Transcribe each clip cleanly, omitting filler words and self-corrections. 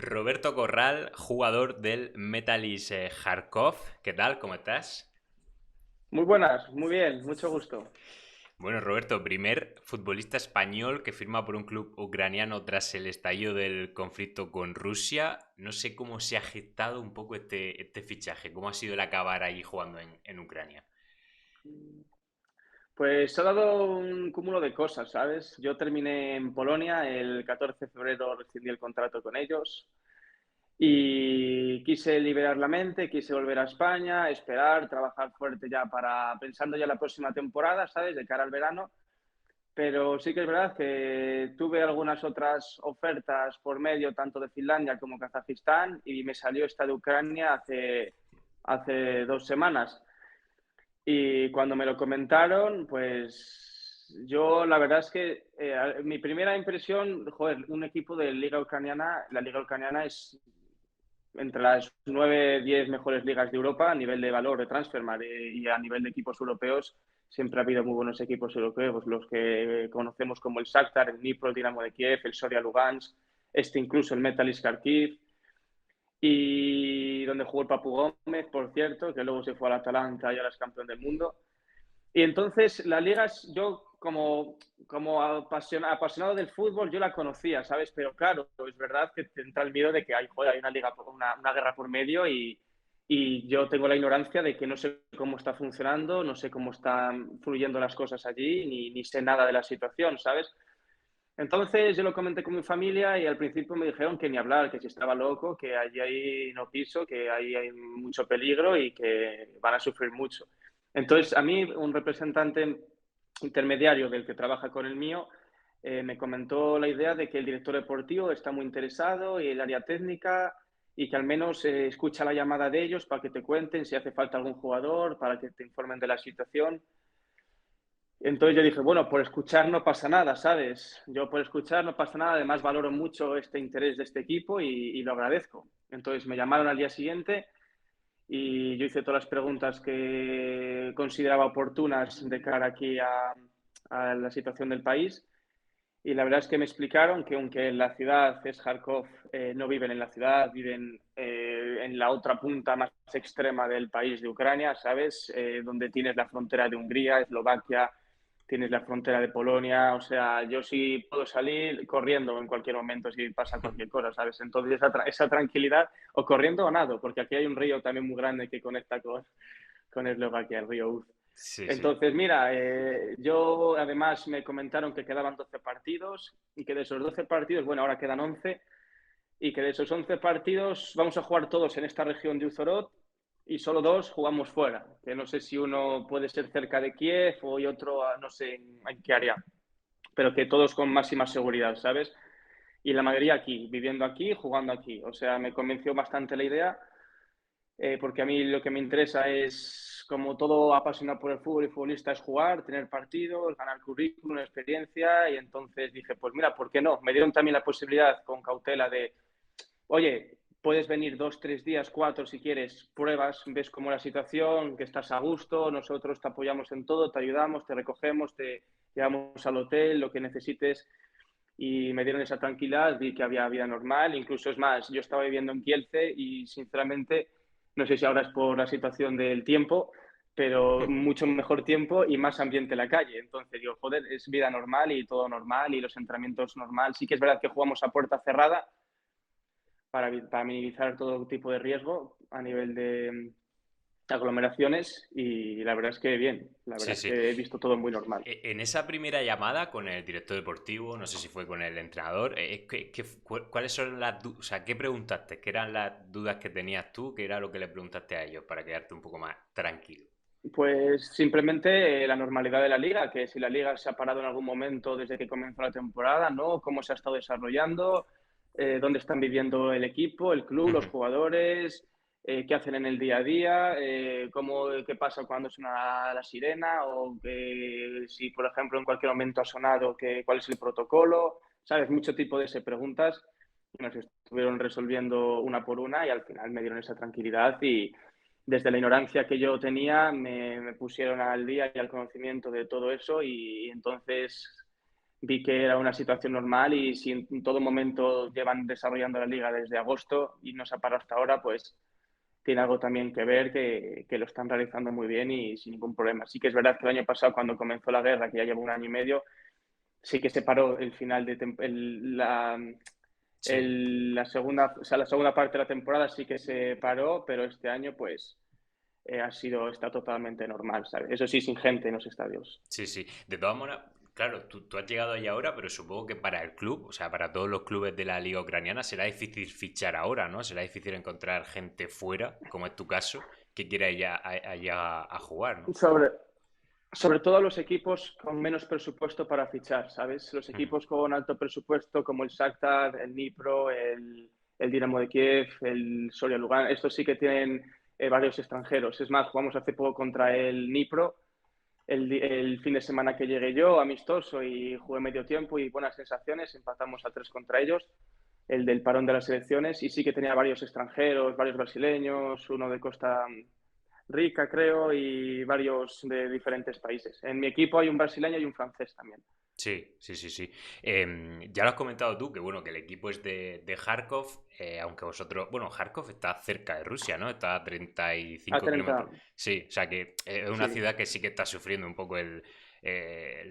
Roberto Corral, jugador del Metalist Kharkov. ¿Qué tal? ¿Cómo estás? Muy buenas, muy bien, mucho gusto. Bueno, Roberto, primer futbolista español que firma por un club ucraniano tras el estallido del conflicto con Rusia. No sé cómo se ha gestado un poco este fichaje, cómo ha sido el acabar ahí jugando en Ucrania. Pues ha dado un cúmulo de cosas, ¿sabes? Yo terminé en Polonia, el 14 de febrero rescindí el contrato con ellos y quise liberar la mente, quise volver a España, esperar, trabajar fuerte ya para pensando ya la próxima temporada, ¿sabes? De cara al verano. Pero sí que es verdad que tuve algunas otras ofertas por medio, tanto de Finlandia como Kazajistán, y me salió esta de Ucrania hace 2 semanas. Y cuando me lo comentaron, pues yo la verdad es que mi primera impresión, joder, un equipo de Liga Ucraniana, la Liga Ucraniana es entre las 9 10 mejores ligas de Europa a nivel de valor de transfermarkt y a nivel de equipos europeos. Siempre ha habido muy buenos equipos europeos, los que conocemos como el Shakhtar, el Dnipro, el Dinamo de Kiev, el Soria Lugansk, este incluso el Metalist Kharkiv, y donde jugó el Papu Gómez, por cierto, que luego se fue al Atalanta y ahora es campeón del mundo. Y entonces la liga, yo como apasionado del fútbol, yo la conocía, ¿sabes? Pero claro, es verdad que te entra el miedo de que hay, joder, hay una liga, una guerra por medio y yo tengo la ignorancia de que no sé cómo está funcionando, no sé cómo están fluyendo las cosas allí, ni sé nada de la situación, ¿sabes? Entonces yo lo comenté con mi familia y al principio me dijeron que ni hablar, que si estaba loco, que allí hay no piso, que ahí hay mucho peligro y que van a sufrir mucho. Entonces a mí un representante intermediario del que trabaja con el mío me comentó la idea de que el director deportivo está muy interesado y el área técnica y que al menos escucha la llamada de ellos para que te cuenten si hace falta algún jugador, para que te informen de la situación. Entonces yo dije, bueno, por escuchar no pasa nada, ¿sabes? Yo por escuchar no pasa nada, además valoro mucho este interés de este equipo y lo agradezco. Entonces me llamaron al día siguiente y yo hice todas las preguntas que consideraba oportunas de cara aquí a la situación del país y la verdad es que me explicaron que aunque la ciudad es Kharkov, no viven en la ciudad, viven en la otra punta más extrema del país de Ucrania, ¿sabes? Donde tienes la frontera de Hungría, Eslovaquia, tienes la frontera de Polonia, o sea, yo sí puedo salir corriendo en cualquier momento si pasa cualquier cosa, ¿sabes? Entonces esa tranquilidad, o corriendo o nado, porque aquí hay un río también muy grande que conecta con Eslovaquia, el río Uz. Sí, sí. Entonces, mira, yo además me comentaron que quedaban 12 partidos y que de esos 12 partidos, bueno, ahora quedan 11 y que de esos 11 partidos vamos a jugar todos en esta región de Uzhhorod y solo dos jugamos fuera, que no sé si uno puede ser cerca de Kiev o y otro no sé en qué área, pero que todos con máxima seguridad, ¿sabes? Y la mayoría aquí, viviendo aquí, jugando aquí. O sea, me convenció bastante la idea porque a mí lo que me interesa es, como todo apasionado por el fútbol y futbolista, es jugar, tener partidos, ganar currículum, experiencia, y entonces dije, pues mira, ¿por qué no? Me dieron también la posibilidad con cautela de, oye, puedes venir 2, 3 días, 4 si quieres, pruebas, ves cómo es la situación, que estás a gusto, nosotros te apoyamos en todo, te ayudamos, te recogemos, te llevamos al hotel, lo que necesites, y me dieron esa tranquilidad, vi que había vida normal, incluso es más, yo estaba viviendo en Kielce y sinceramente, no sé si ahora es por la situación del tiempo, pero mucho mejor tiempo y más ambiente en la calle. Entonces digo, joder, es vida normal y todo normal y los entrenamientos normal. Sí que es verdad que jugamos a puerta cerrada para minimizar todo tipo de riesgo a nivel de aglomeraciones y la verdad es que bien, la Sí, verdad es sí. que he visto todo muy normal. En esa primera llamada con el director deportivo, no sé si fue con el entrenador, ¿cuáles son las dudas? O sea, ¿qué preguntaste? ¿Qué eran las dudas que tenías tú? ¿Qué era lo que le preguntaste a ellos para quedarte un poco más tranquilo? Pues simplemente la normalidad de la liga, que si la liga se ha parado en algún momento desde que comenzó la temporada, ¿no? Cómo se ha estado desarrollando, dónde están viviendo el equipo, el club, los jugadores, qué hacen en el día a día, qué pasa cuando suena la sirena o que, si, por ejemplo, en cualquier momento ha sonado, cuál es el protocolo, ¿sabes? Mucho tipo de preguntas que nos estuvieron resolviendo una por una y al final me dieron esa tranquilidad y desde la ignorancia que yo tenía me pusieron al día y al conocimiento de todo eso y entonces vi que era una situación normal y si en todo momento llevan desarrollando la liga desde agosto y no se ha parado hasta ahora, pues tiene algo también que ver que lo están realizando muy bien y sin ningún problema. Sí que es verdad que el año pasado, cuando comenzó la guerra, que ya lleva un año y medio, sí que se paró el final de Sí. la segunda, o sea, la segunda parte de la temporada sí que se paró, pero este año pues está totalmente normal, ¿sabes? Eso sí, sin gente en los estadios. Sí, sí. De todas maneras, claro, tú has llegado ahí ahora, pero supongo que para el club, o sea, para todos los clubes de la liga ucraniana, será difícil fichar ahora, ¿no? Será difícil encontrar gente fuera, como es tu caso, que quiera ir allá a jugar, ¿no? Sobre, Sobre todo los equipos con menos presupuesto para fichar, ¿sabes? Los Ujú. equipos con alto presupuesto como el Shakhtar, el Dnipro, el Dinamo de Kiev, el Soria Lugano, estos sí que tienen varios extranjeros. Es más, jugamos hace poco contra el Dnipro el fin de semana que llegué yo, amistoso, y jugué medio tiempo y buenas sensaciones. Empatamos a 3 contra ellos, el del parón de las elecciones, y sí que tenía varios extranjeros, varios brasileños, uno de Costa Rica, creo, y varios de diferentes países. En mi equipo hay un brasileño y un francés también. Sí, sí, sí, sí. Ya lo has comentado tú, que bueno, que el equipo es de Kharkov, aunque vosotros, bueno, Kharkov está cerca de Rusia, ¿no? Está a A 35 30, kilómetros. Sí, o sea que es una sí. ciudad que sí que está sufriendo un poco el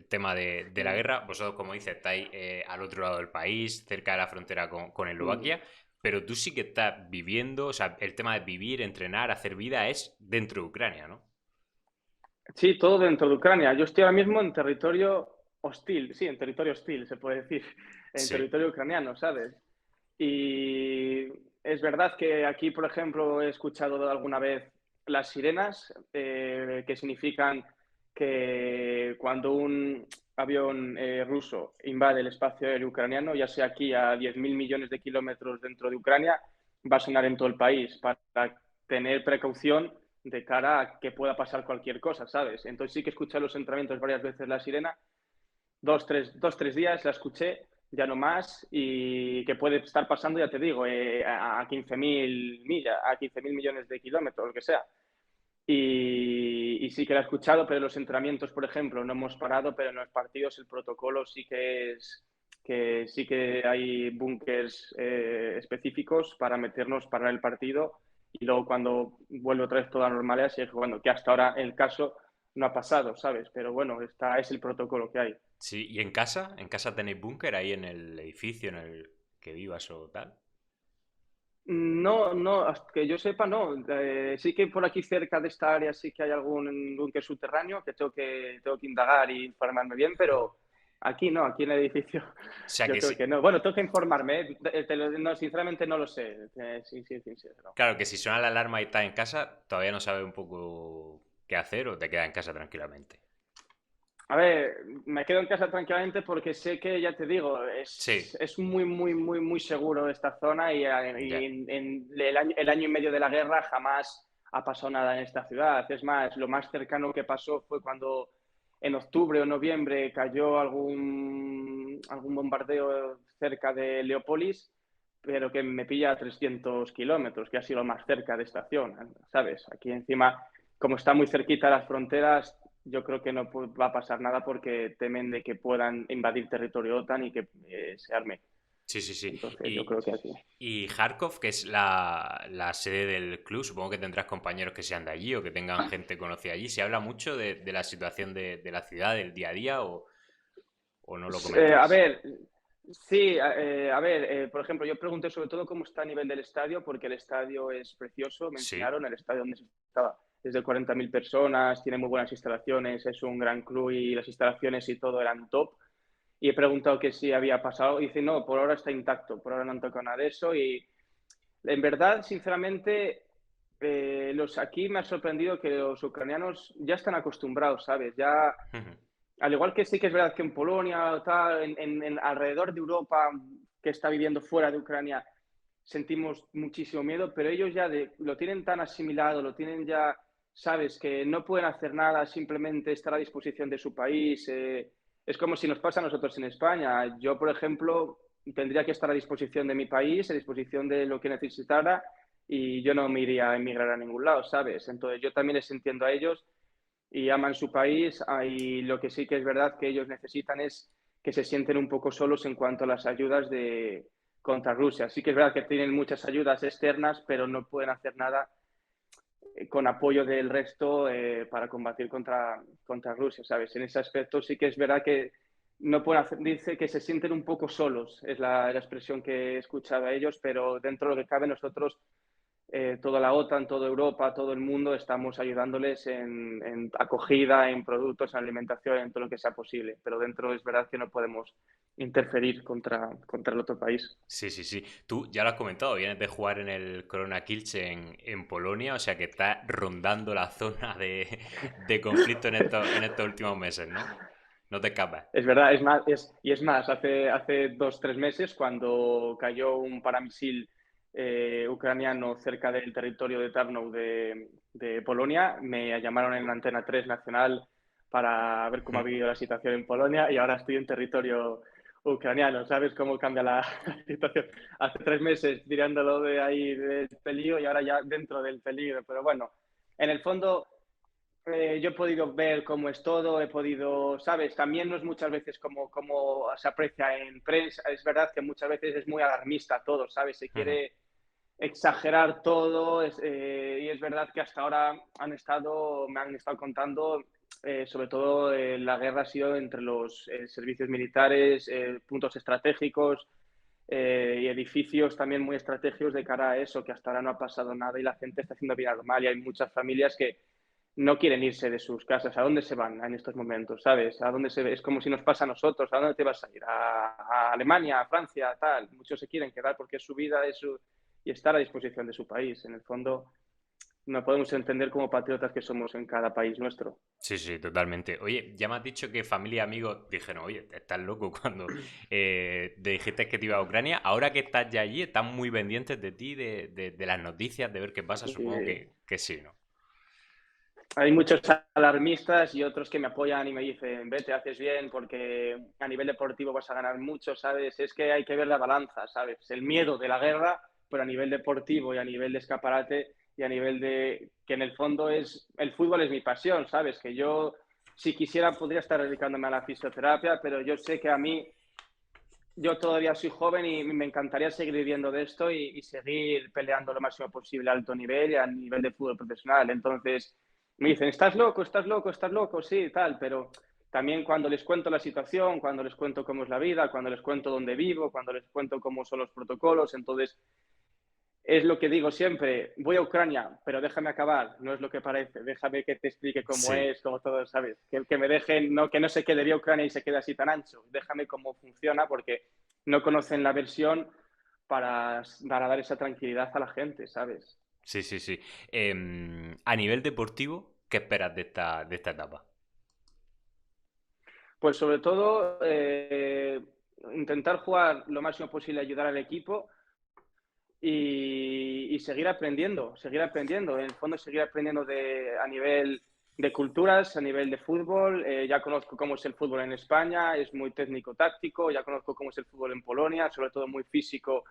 tema de la guerra. Vosotros, como dices, estáis al otro lado del país, cerca de la frontera con Eslovaquia, pero tú sí que estás viviendo, o sea, el tema de vivir, entrenar, hacer vida es dentro de Ucrania, ¿no? Sí, todo dentro de Ucrania. Yo estoy ahora mismo en territorio hostil, sí, en territorio hostil, se puede decir, en Sí. territorio ucraniano, ¿sabes? Y es verdad que aquí, por ejemplo, he escuchado alguna vez las sirenas, que significan que cuando un avión ruso invade el espacio aéreo ucraniano, ya sea aquí a 10.000 millones de kilómetros dentro de Ucrania, va a sonar en todo el país para tener precaución de cara a que pueda pasar cualquier cosa, ¿sabes? Entonces sí que escuché los entrenamientos varias veces la sirena, tres días la escuché, ya no más, y que puede estar pasando, ya te digo, a 15.000 millas, a 15.000 millones de kilómetros, lo que sea. Y sí que la he escuchado, pero en los entrenamientos, por ejemplo, no hemos parado, pero en los partidos el protocolo sí que es que sí que hay búnkers específicos para meternos para el partido y luego cuando vuelve otra vez toda normalidad, sí, bueno, que hasta ahora el caso no ha pasado, ¿sabes? Pero bueno, es el protocolo que hay. Sí, ¿y en casa? ¿En casa tenéis búnker ahí en el edificio en el que vivas o tal? No, no, hasta que yo sepa, no. Sí que por aquí cerca de esta área sí que hay algún búnker subterráneo que tengo que indagar y informarme bien, pero aquí no, aquí en el edificio O sea yo que creo sí. que no. Bueno, tengo que informarme, ¿eh? No, sinceramente no lo sé, sí, sí, sincero. Claro que si suena la alarma y estás en casa, todavía no sabes un poco qué hacer o te quedas en casa tranquilamente. A ver, me quedo en casa tranquilamente porque sé que, ya te digo, Sí, es muy, muy, muy, muy seguro esta zona y ya. en el año y medio de la guerra jamás ha pasado nada en esta ciudad. Es más, lo más cercano que pasó fue cuando en octubre o noviembre cayó algún bombardeo cerca de Leópolis, pero que me pilla a 300 kilómetros, que ha sido lo más cerca de estación, ¿sabes? Aquí encima, como está muy cerquita de las fronteras, yo creo que no va a pasar nada porque temen de que puedan invadir territorio OTAN y que se arme. Sí, sí, sí. Entonces, yo creo que aquí. Y Kharkov, que es la sede del club, supongo que tendrás compañeros que sean de allí o que tengan gente conocida allí. ¿Se habla mucho de la situación de la ciudad, del día a día o no lo A comentáis? ver, sí, a ver, por ejemplo, yo pregunté sobre todo cómo está a nivel del estadio, porque el estadio es precioso, me Sí. enseñaron, el estadio donde se estaba es de 40.000 personas, tiene muy buenas instalaciones, es un gran club y las instalaciones y todo eran top. Y he preguntado que si había pasado y dice, no, por ahora está intacto, por ahora no han tocado nada de eso y en verdad, sinceramente, aquí me ha sorprendido que los ucranianos ya están acostumbrados, ¿sabes? Ya, al igual que sí que es verdad que en Polonia o tal, alrededor de Europa que está viviendo fuera de Ucrania, sentimos muchísimo miedo, pero ellos ya lo tienen tan asimilado, lo tienen ya, sabes, que no pueden hacer nada, simplemente estar a disposición de su país. Es como si nos pasa a nosotros en España. Yo, por ejemplo, tendría que estar a disposición de mi país, a disposición de lo que necesitara, y yo no me iría a emigrar a ningún lado, ¿sabes? Entonces yo también les entiendo a ellos y aman su país y lo que sí que es verdad que ellos necesitan es que se sienten un poco solos en cuanto a las ayudas contra Rusia. Sí que es verdad que tienen muchas ayudas externas, pero no pueden hacer nada con apoyo del resto para combatir contra Rusia, ¿sabes? En ese aspecto sí que es verdad que no pueden hacer, dice que se sienten un poco solos, es la expresión que he escuchado a ellos, pero dentro de lo que cabe nosotros, toda la OTAN, toda Europa, todo el mundo, estamos ayudándoles en acogida, en productos, en alimentación, en todo lo que sea posible, pero dentro es verdad que no podemos interferir contra el otro país. Sí, sí, sí. Tú ya lo has comentado, vienes de jugar en el Corona Kielce en Polonia, o sea que estás rondando la zona de conflicto en estos últimos meses, ¿no? No te escapas. Es verdad, es más, hace 2, 3 meses, cuando cayó un paramisil ucraniano cerca del territorio de Tarnow de Polonia, me llamaron en la Antena 3 nacional para ver cómo ha vivido la situación en Polonia y ahora estoy en territorio ucraniano. ¿Sabes cómo cambia la situación? Hace 3 meses tirándolo de ahí del peligro y ahora ya dentro del peligro. Pero bueno, en el fondo yo he podido ver cómo es todo, he podido, ¿sabes? También no es muchas veces como se aprecia en prensa, es verdad que muchas veces es muy alarmista todo, ¿sabes? Se Ujú. quiere exagerar todo y es verdad que hasta ahora me han estado contando, sobre todo la guerra ha sido entre los servicios militares, puntos estratégicos y edificios también muy estratégicos de cara a eso, que hasta ahora no ha pasado nada y la gente está haciendo vida normal y hay muchas familias que no quieren irse de sus casas. ¿A dónde se van en estos momentos? ¿Sabes? ¿A dónde se... Es como si nos pasa a nosotros. ¿A dónde te vas a ir? ¿A Alemania, a Francia, tal? Muchos se quieren quedar porque es su vida y estar a disposición de su país. En el fondo, no podemos entender como patriotas que somos en cada país nuestro. Sí, sí, totalmente. Oye, ya me has dicho que familia y amigos dijeron, oye, estás loco cuando te dijiste que te iba a Ucrania. Ahora que estás ya allí, están muy pendientes de ti, de las noticias, de ver qué pasa. Supongo Y que sí, ¿no? hay muchos alarmistas y otros que me apoyan y me dicen, vete, haces bien porque a nivel deportivo vas a ganar mucho, ¿sabes? Es que hay que ver la balanza, ¿sabes? El miedo de la guerra, pero a nivel deportivo y a nivel de escaparate y a nivel de que en el fondo el fútbol es mi pasión, ¿sabes? Que yo, si quisiera, podría estar dedicándome a la fisioterapia, pero yo sé que a mí, yo todavía soy joven y me encantaría seguir viviendo de esto y seguir peleando lo máximo posible a alto nivel y a nivel de fútbol profesional. Entonces, me dicen, estás loco, estás loco, estás loco, sí, tal, pero también cuando les cuento la situación, cuando les cuento cómo es la vida, cuando les cuento dónde vivo, cuando les cuento cómo son los protocolos, entonces es lo que digo siempre, voy a Ucrania, pero déjame acabar, no es lo que parece, déjame que te explique cómo Sí. es, como todo, ¿sabes? Que me dejen, no, que no se quede bien Ucrania y se quede así tan ancho, déjame cómo funciona porque no conocen la versión para dar esa tranquilidad a la gente, ¿sabes? Sí, sí, sí. A nivel deportivo, ¿qué esperas de esta etapa? Pues sobre todo intentar jugar lo máximo posible, ayudar al equipo y seguir aprendiendo, seguir aprendiendo. En el fondo, seguir aprendiendo a nivel de culturas, a nivel de fútbol. Ya conozco cómo es el fútbol en España, es muy técnico-táctico. Ya conozco cómo es el fútbol en Polonia, sobre todo muy físico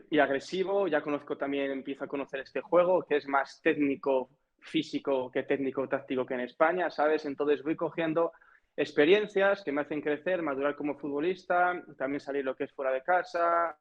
y agresivo. Ya conozco también, empiezo a conocer este juego, que es más técnico físico que técnico táctico que en España, ¿sabes? Entonces voy cogiendo experiencias que me hacen crecer, madurar como futbolista, también salir lo que es fuera de casa,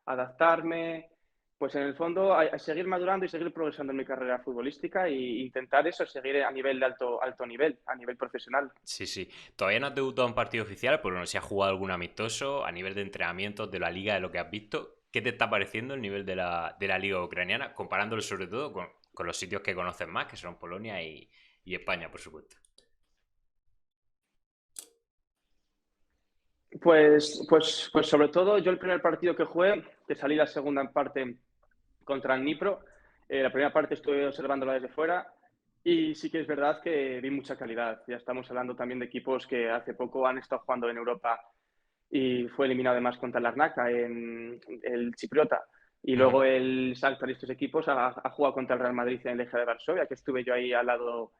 adaptarme, pues en el fondo a seguir madurando y seguir progresando en mi carrera futbolística e intentar eso, seguir a nivel de alto nivel, a nivel profesional. Sí, sí. Todavía no has debutado en partido oficial, pero no sé si has jugado algún amistoso a nivel de entrenamientos de la liga, de lo que has visto. ¿Qué te está pareciendo el nivel de la liga ucraniana, comparándolo sobre todo con los sitios que conoces más, que son Polonia y España, por supuesto? Pues sobre todo yo el primer partido que jugué, que salí la segunda parte contra el Dnipro, la primera parte estuve observándola desde fuera y sí que es verdad que vi mucha calidad. Ya estamos hablando también de equipos que hace poco han estado jugando en Europa y fue eliminado además contra el Larnaca, en el Chipriota. Y Ujú. luego el Shakhtar y estos equipos ha jugado contra el Real Madrid en el Eje de Varsovia, que estuve yo ahí al lado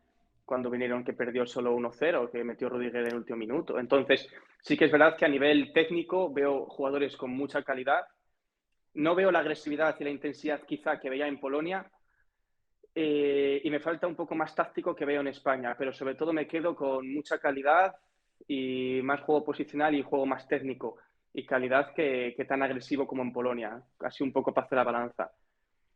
cuando vinieron que perdió solo 1-0, que metió Rudiger en el último minuto. Entonces, sí que es verdad que a nivel técnico veo jugadores con mucha calidad. No veo la agresividad y la intensidad quizá que veía en Polonia, y me falta un poco más táctico que veo en España, pero sobre todo me quedo con mucha calidad, y más juego posicional y juego más técnico y calidad que tan agresivo como en Polonia. Casi un poco para hacer la balanza.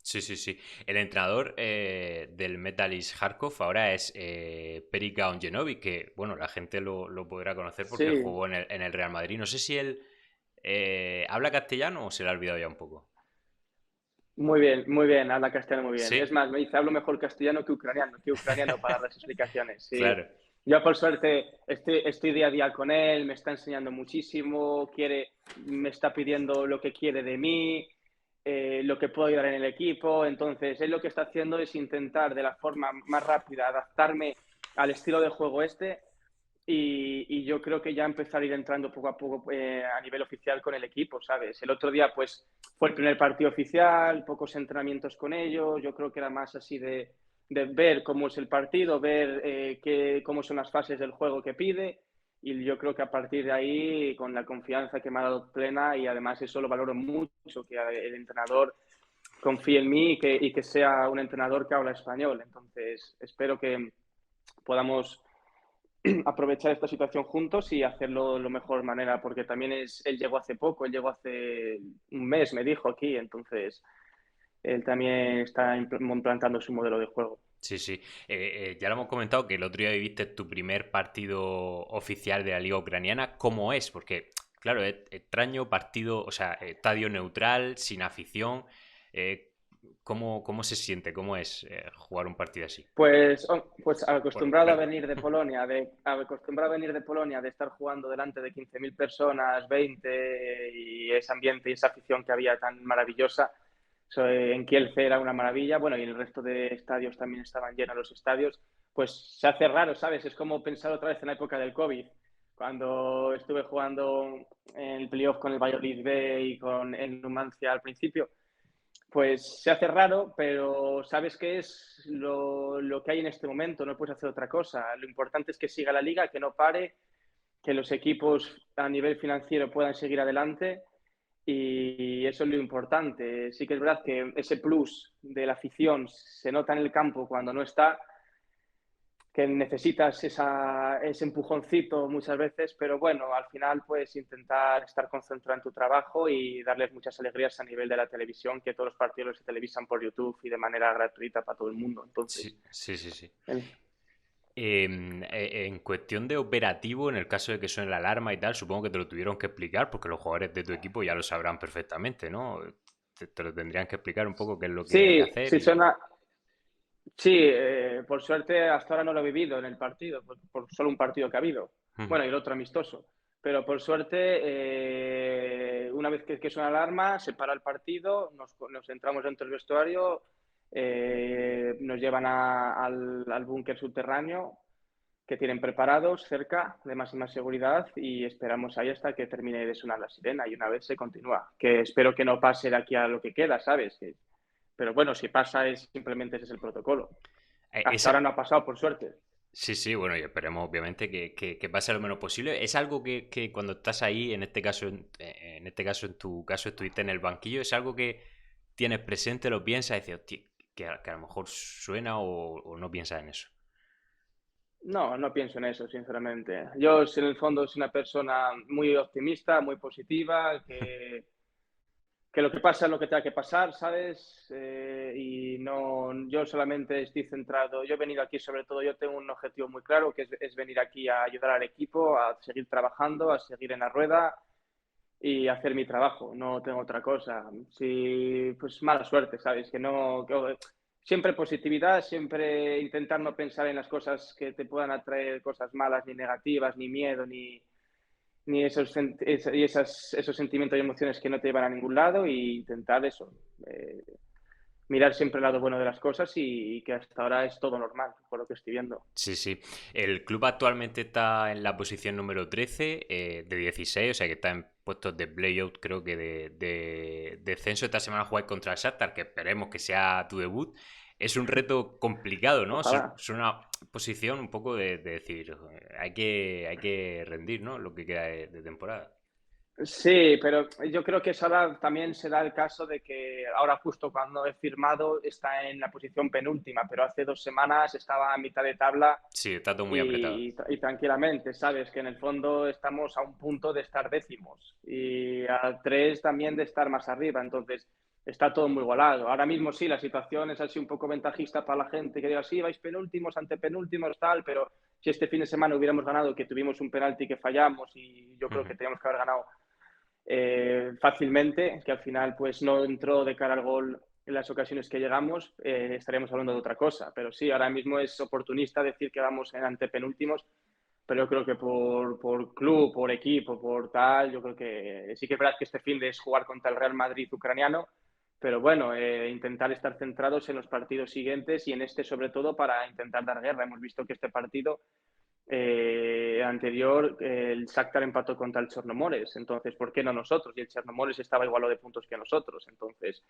Sí, sí, sí. El entrenador del Metalist Kharkov ahora es Perik Gaonjenovic, que, bueno, la gente lo podrá conocer porque Sí, jugó en el Real Madrid. No sé si él habla castellano o se le ha olvidado ya un poco. muy bien, habla castellano muy bien. Es Sí, más, me dice, hablo mejor castellano que ucraniano para las explicaciones. Sí. claro. Yo, por suerte, estoy día a día con él, me está enseñando muchísimo, me está pidiendo lo que quiere de mí, lo que puedo ayudar en el equipo. Entonces, él lo que está haciendo es intentar de la forma más rápida adaptarme al estilo de juego y yo creo que ya empezar a ir entrando poco a poco a nivel oficial con el equipo, ¿sabes? El otro día, pues, fue el primer partido oficial, pocos entrenamientos con ellos, yo creo que era más así de ver cómo es el partido, ver cómo son las fases del juego que pide, y yo creo que a partir de ahí, con la confianza que me ha dado plena, y además eso lo valoro mucho, que el entrenador confíe en mí y que sea un entrenador que habla español. Entonces, espero que podamos aprovechar esta situación juntos y hacerlo de la mejor manera, porque también él llegó hace poco, él llegó hace un mes, me dijo aquí, entonces él también está implantando su modelo de juego. Sí, sí. Ya lo hemos comentado que el otro día viviste tu primer partido oficial de la Liga Ucraniana. ¿Cómo es? Porque, claro, es extraño partido, o sea, estadio neutral, sin afición. Eh, ¿cómo se siente? ¿Cómo es jugar un partido así? Pues Bueno, acostumbrado a verlo. venir de Polonia, de estar jugando delante de 15.000 personas, 20 y ese ambiente y esa afición que había tan maravillosa. En Kielce era una maravilla, bueno, y en el resto de estadios también estaban llenos los estadios. Pues se hace raro, ¿sabes? Es como pensar otra vez en la época del COVID, cuando estuve jugando en el playoff con el Valladolid B y con el Numancia al principio. Pues se hace raro, pero sabes que es lo que hay en este momento, no puedes hacer otra cosa. Lo importante es que siga la liga, que no pare, que los equipos a nivel financiero puedan seguir adelante y eso es lo importante. Sí que es verdad que ese plus de la afición se nota en el campo cuando no está, que necesitas ese empujoncito muchas veces, pero bueno, al final puedes intentar estar concentrado en tu trabajo y darles muchas alegrías a nivel de la televisión, que todos los partidos se televisan por YouTube y de manera gratuita para todo el mundo. Entonces, Sí, sí, sí, sí. el, En cuestión de operativo, en el caso de que suene la alarma y tal, supongo que te lo tuvieron que explicar porque los jugadores de tu equipo ya lo sabrán perfectamente, ¿no? Te lo tendrían que explicar un poco qué es lo que hay que sí, hacer sí, y... sí, por suerte hasta ahora no lo he vivido en el partido, por solo un partido que ha habido. Ujú. Bueno, y el otro amistoso. Pero por suerte, una vez que suena la alarma, se para el partido, nos entramos dentro del vestuario, nos llevan al búnker subterráneo que tienen preparados cerca de máxima seguridad y esperamos ahí hasta que termine de sonar la sirena y una vez se continúa. Que espero que no pase de aquí a lo que queda, ¿sabes? Pero bueno, si pasa es simplemente ese es el protocolo. Hasta Esa... ahora no ha pasado, por suerte. Sí, sí, bueno, y esperemos obviamente que pase lo menos posible. ¿Es algo que cuando estás ahí, en este caso, en este caso, en tu caso, estuviste en el banquillo, es algo que tienes presente, lo piensas y dices, hostia, que a lo mejor suena o no piensas en eso? No, no pienso en eso, sinceramente. Yo, en el fondo, soy una persona muy optimista, muy positiva, que lo que pasa es lo que tenga que pasar, ¿sabes? Y no, yo solamente estoy centrado, yo he venido aquí sobre todo, yo tengo un objetivo muy claro, que es venir aquí a ayudar al equipo, a seguir trabajando, a seguir en la rueda y hacer mi trabajo, no tengo otra cosa. Sí, pues mala suerte, ¿sabes? Siempre positividad, siempre intentar no pensar en las cosas que te puedan atraer cosas malas, ni negativas, ni miedo, ni esos sentimientos y emociones que no te llevan a ningún lado e intentar eso, mirar siempre el lado bueno de las cosas y que hasta ahora es todo normal, por lo que estoy viendo. Sí, sí. El club actualmente está en la posición número 13 de 16, o sea que está en puestos de playout, creo que de descenso. Esta semana jugáis contra el Shakhtar, que esperemos que sea tu debut. Es un reto complicado, ¿no? Ojalá. Es una posición un poco de decir, hay que rendir, ¿no? Lo que queda de temporada. Sí, pero yo creo que eso ahora también se da el caso de que ahora justo cuando he firmado está en la posición penúltima, pero hace 2 semanas estaba a mitad de tabla Sí, está todo muy apretado. y tranquilamente, sabes que en el fondo estamos a un punto de estar décimos y a 3 también de estar más arriba, entonces está todo muy igualado. Ahora mismo sí, la situación es así un poco ventajista para la gente que diga, sí, vais penúltimos, antepenúltimos, tal, pero si este fin de semana hubiéramos ganado, que tuvimos un penalti que fallamos y yo creo Ujú. que teníamos que haber ganado fácilmente, que al final pues no entró de cara al gol en las ocasiones que llegamos, estaríamos hablando de otra cosa. Pero sí, ahora mismo es oportunista decir que vamos en antepenúltimos, pero yo creo que por club, por equipo, por tal, yo creo que sí que es verdad que este fin de es jugar contra el Real Madrid ucraniano, pero bueno, intentar estar centrados en los partidos siguientes y en este sobre todo para intentar dar guerra. Hemos visto que este partido anterior, el Shakhtar empató contra el Chernomores, entonces, ¿por qué no nosotros? Y el Chernomores estaba igual de puntos que nosotros, entonces,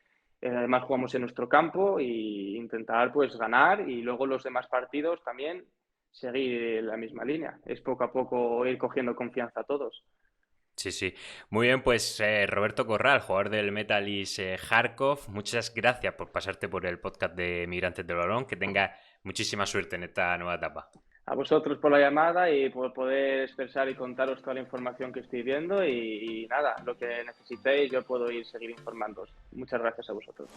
además jugamos en nuestro campo e intentar pues ganar y luego los demás partidos también seguir la misma línea. Es poco a poco ir cogiendo confianza a todos. Sí, sí. Muy bien, pues Roberto Corral, jugador del Metalist Kharkov, muchas gracias por pasarte por el podcast de Migrantes del Balón. Que tenga muchísima suerte en esta nueva etapa. A vosotros por la llamada y por poder expresar y contaros toda la información que estoy viendo y nada, lo que necesitéis yo puedo ir seguir informándoos. Muchas gracias a vosotros.